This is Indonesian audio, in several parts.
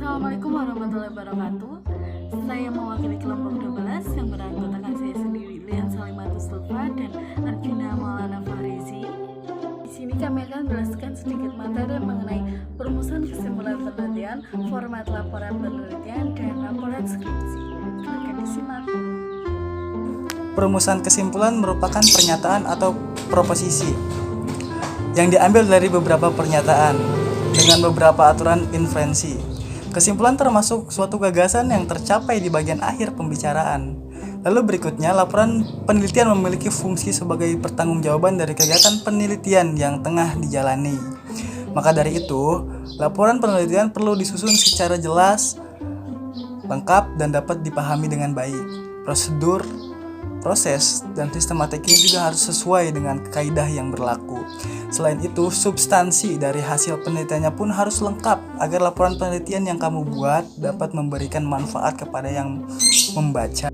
Assalamualaikum warahmatullahi wabarakatuh. Saya mewakili kelompok 12 yang beranggotakan saya sendiri, Lian Salimatus Tulfa dan Arjuna Maulana Farizi. Di sini kami akan menjelaskan sedikit materi mengenai perumusan kesimpulan penelitian, format laporan penelitian, dan laporan skripsi. Silakan disimak. Perumusan kesimpulan merupakan pernyataan atau proposisi yang diambil dari beberapa pernyataan dengan beberapa aturan inferensi. Kesimpulan termasuk suatu gagasan yang tercapai di bagian akhir pembicaraan. Lalu berikutnya, laporan penelitian memiliki fungsi sebagai pertanggungjawaban dari kegiatan penelitian yang tengah dijalani. Maka dari itu, laporan penelitian perlu disusun secara jelas, lengkap, dan dapat dipahami dengan baik. Prosedur, proses, dan sistematiknya juga harus sesuai dengan kaidah yang berlaku. Selain itu, substansi dari hasil penelitiannya pun harus lengkap agar laporan penelitian yang kamu buat dapat memberikan manfaat kepada yang membaca.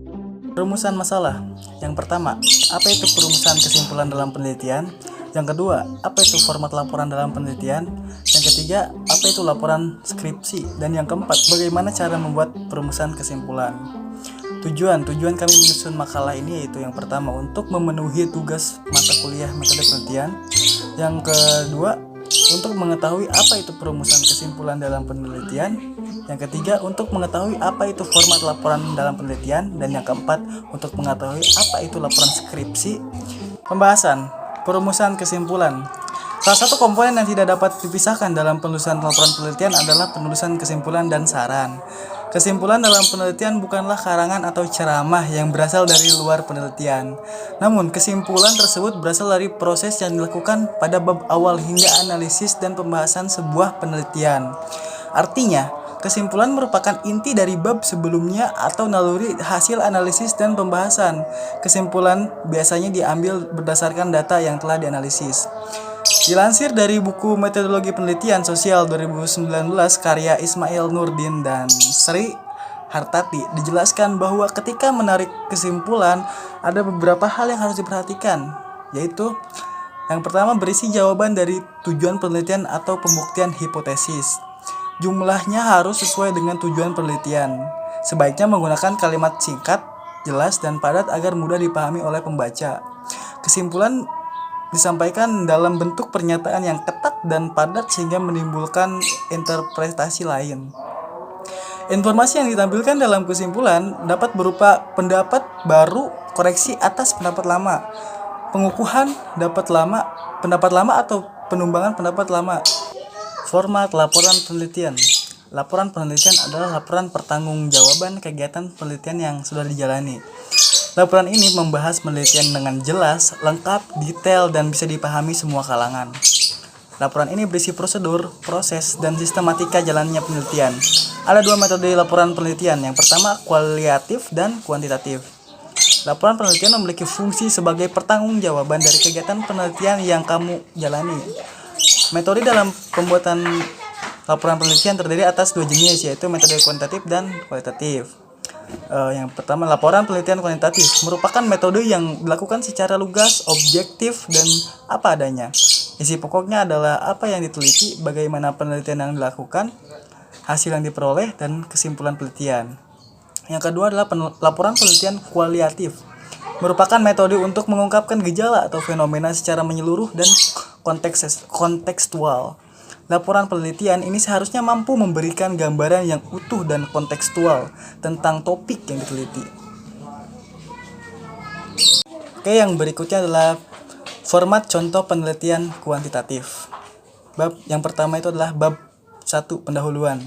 Perumusan masalah. Yang pertama, apa itu perumusan kesimpulan dalam penelitian? Yang kedua, apa itu format laporan dalam penelitian? Yang ketiga, apa itu laporan skripsi? Dan yang keempat, bagaimana cara membuat perumusan kesimpulan? Tujuan kami menyusun makalah ini yaitu yang pertama untuk memenuhi tugas mata kuliah metode penelitian. Yang kedua, untuk mengetahui apa itu perumusan kesimpulan dalam penelitian. Yang ketiga, untuk mengetahui apa itu format laporan dalam penelitian. Dan yang keempat, untuk mengetahui apa itu laporan skripsi. Pembahasan perumusan kesimpulan. Salah satu komponen yang tidak dapat dipisahkan dalam penulisan laporan penelitian adalah penulisan kesimpulan dan saran. Kesimpulan dalam penelitian bukanlah karangan atau ceramah yang berasal dari luar penelitian. Namun, kesimpulan tersebut berasal dari proses yang dilakukan pada bab awal hingga analisis dan pembahasan sebuah penelitian. Artinya, kesimpulan merupakan inti dari bab sebelumnya atau naluri hasil analisis dan pembahasan. Kesimpulan biasanya diambil berdasarkan data yang telah dianalisis. Dilansir dari buku Metodologi Penelitian Sosial 2019 karya Ismail Nurdin dan Sri Hartati, dijelaskan bahwa ketika menarik kesimpulan ada beberapa hal yang harus diperhatikan, yaitu yang pertama, berisi jawaban dari tujuan penelitian atau pembuktian hipotesis. Jumlahnya harus sesuai dengan tujuan penelitian. Sebaiknya menggunakan kalimat singkat, jelas, dan padat agar mudah dipahami oleh pembaca. Kesimpulan disampaikan dalam bentuk pernyataan yang ketat dan padat sehingga menimbulkan interpretasi lain. Informasi yang ditampilkan dalam kesimpulan dapat berupa pendapat baru, koreksi atas pendapat lama, pengukuhan pendapat lama atau penumbangan pendapat lama. Format laporan penelitian. Laporan penelitian adalah laporan pertanggungjawaban kegiatan penelitian yang sudah dijalani. Laporan ini membahas penelitian dengan jelas, lengkap, detail, dan bisa dipahami semua kalangan. Laporan ini berisi prosedur, proses, dan sistematika jalannya penelitian. Ada dua metode laporan penelitian. Yang pertama, kualitatif dan kuantitatif. Laporan penelitian memiliki fungsi sebagai pertanggungjawaban dari kegiatan penelitian yang kamu jalani. Metode dalam pembuatan laporan penelitian terdiri atas dua jenis, yaitu metode kuantitatif dan kualitatif. Yang pertama, laporan penelitian kuantitatif merupakan metode yang dilakukan secara lugas, objektif, dan apa adanya. Isi pokoknya adalah apa yang diteliti, bagaimana penelitian yang dilakukan, hasil yang diperoleh, dan kesimpulan penelitian. Yang kedua adalah laporan penelitian kualitatif, merupakan metode untuk mengungkapkan gejala atau fenomena secara menyeluruh dan kontekstual. Laporan penelitian ini seharusnya mampu memberikan gambaran yang utuh dan kontekstual tentang topik yang diteliti. Oke, yang berikutnya adalah format contoh penelitian kuantitatif. Bab yang pertama itu adalah bab 1 pendahuluan,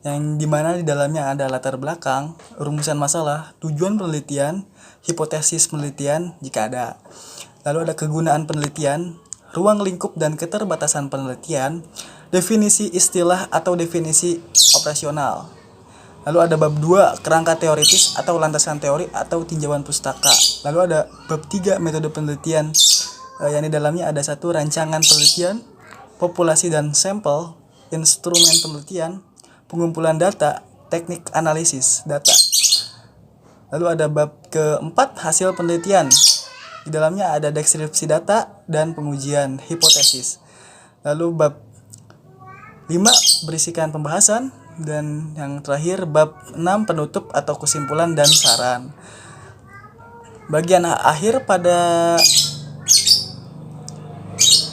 yang dimana di dalamnya ada latar belakang, rumusan masalah, tujuan penelitian, hipotesis penelitian jika ada. Lalu ada kegunaan penelitian, ruang lingkup dan keterbatasan penelitian, definisi istilah atau definisi operasional. Lalu ada bab 2, kerangka teoritis atau landasan teori atau tinjauan pustaka. Lalu ada bab 3, metode penelitian, yang di dalamnya ada 1, rancangan penelitian, populasi dan sampel, instrumen penelitian, pengumpulan data, teknik analisis data. Lalu ada bab keempat, hasil penelitian. Di dalamnya ada deskripsi data dan pengujian hipotesis. Lalu bab 5 berisikan pembahasan, Dan yang terakhir bab 6 penutup atau kesimpulan dan saran. Bagian akhir pada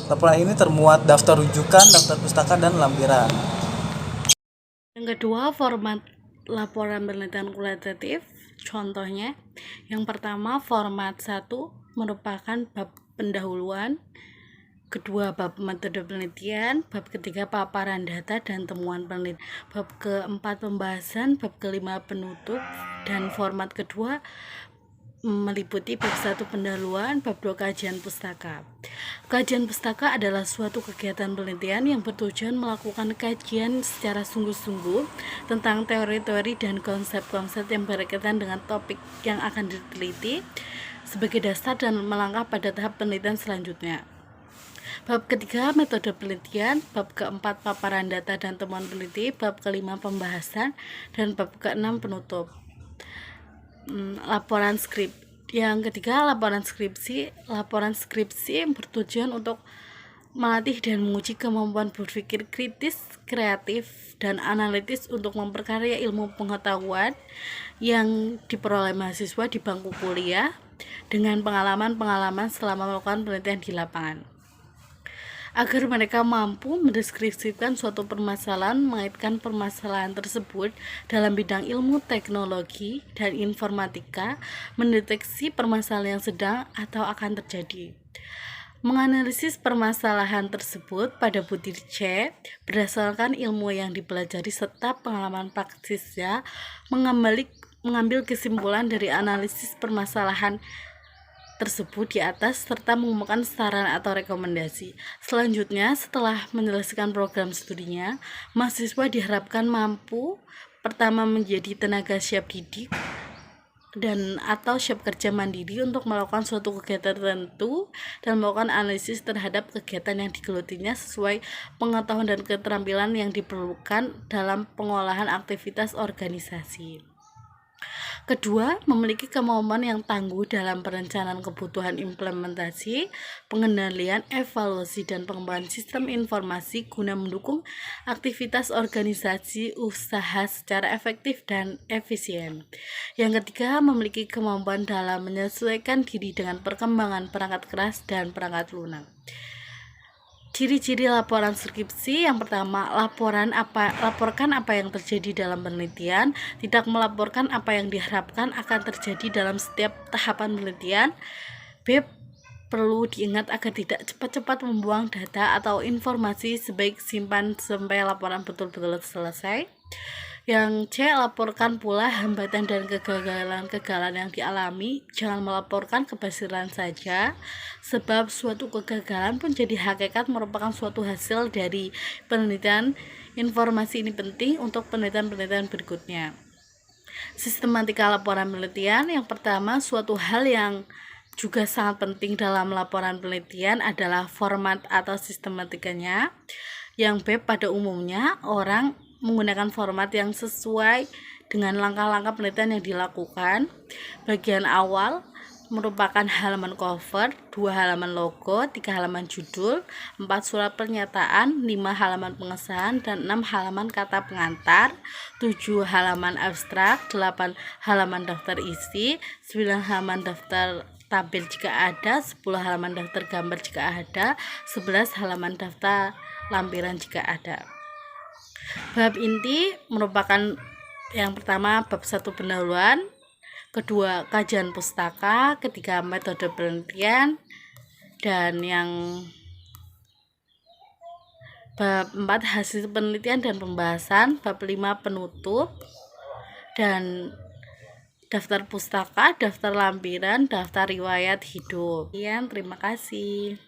laporan ini termuat daftar rujukan, daftar pustaka, dan lampiran. Yang kedua, format laporan penelitian kualitatif. Contohnya, yang pertama format 1 merupakan bab pendahuluan, kedua bab metode penelitian, bab ketiga paparan data dan temuan penelitian, bab keempat pembahasan, bab kelima penutup, dan format kedua meliputi bab 1 pendahuluan, bab 2 kajian pustaka. Kajian pustaka adalah suatu kegiatan penelitian yang bertujuan melakukan kajian secara sungguh-sungguh tentang teori-teori dan konsep-konsep yang berkaitan dengan topik yang akan diteliti sebagai dasar dan melangkah pada tahap penelitian selanjutnya. Bab ketiga metode penelitian, bab keempat paparan data dan temuan peneliti, bab kelima pembahasan, dan bab keenam penutup. Laporan skrip. Yang ketiga, laporan skripsi. Laporan skripsi bertujuan untuk melatih dan menguji kemampuan berpikir kritis, kreatif, dan analitis untuk memperkaya ilmu pengetahuan yang diperoleh mahasiswa di bangku kuliah dengan pengalaman-pengalaman selama melakukan penelitian di lapangan, agar mereka mampu mendeskripsikan suatu permasalahan, mengaitkan permasalahan tersebut dalam bidang ilmu teknologi dan informatika, mendeteksi permasalahan yang sedang atau akan terjadi, menganalisis permasalahan tersebut pada butir C berdasarkan ilmu yang dipelajari serta pengalaman praksisnya, mengambil kesimpulan dari analisis permasalahan tersebut di atas serta mengumumkan saran atau rekomendasi. Selanjutnya, setelah menyelesaikan program studinya, mahasiswa diharapkan mampu pertama menjadi tenaga siap didik dan atau siap kerja mandiri untuk melakukan suatu kegiatan tertentu dan melakukan analisis terhadap kegiatan yang digelutinya sesuai pengetahuan dan keterampilan yang diperlukan dalam pengolahan aktivitas organisasi. Kedua, memiliki kemampuan yang tangguh dalam perencanaan kebutuhan implementasi, pengendalian, evaluasi, dan pengembangan sistem informasi guna mendukung aktivitas organisasi usaha secara efektif dan efisien. Yang ketiga, memiliki kemampuan dalam menyesuaikan diri dengan perkembangan perangkat keras dan perangkat lunak. Ciri-ciri laporan skripsi. Yang pertama, laporkan apa yang terjadi dalam penelitian, tidak melaporkan apa yang diharapkan akan terjadi dalam setiap tahapan penelitian. B. Perlu diingat agar tidak cepat-cepat membuang data atau informasi, sebaik simpan sampai laporan betul-betul selesai. Yang C, laporkan pula hambatan dan kegagalan yang dialami. Jangan melaporkan keberhasilan saja, sebab suatu kegagalan pun jadi hakikat merupakan suatu hasil dari penelitian. Informasi ini penting untuk penelitian-penelitian berikutnya. Sistematika laporan penelitian. Yang pertama, suatu hal yang juga sangat penting dalam laporan penelitian adalah format atau sistematikanya. Yang B, pada umumnya orang menggunakan format yang sesuai dengan langkah-langkah penelitian yang dilakukan. Bagian awal merupakan halaman cover, 2 halaman logo, 3 halaman judul, 4 surat pernyataan, 5 halaman pengesahan, dan 6 halaman kata pengantar, 7 halaman abstrak, 8 halaman daftar isi, 9 halaman daftar tabel jika ada, 10 halaman daftar gambar jika ada, 11 halaman daftar lampiran jika ada. Bab inti merupakan yang pertama bab 1 pendahuluan, kedua kajian pustaka, ketiga metode penelitian, dan yang bab 4 hasil penelitian dan pembahasan, bab 5 penutup, dan daftar pustaka, daftar lampiran, daftar riwayat hidup. Terima kasih.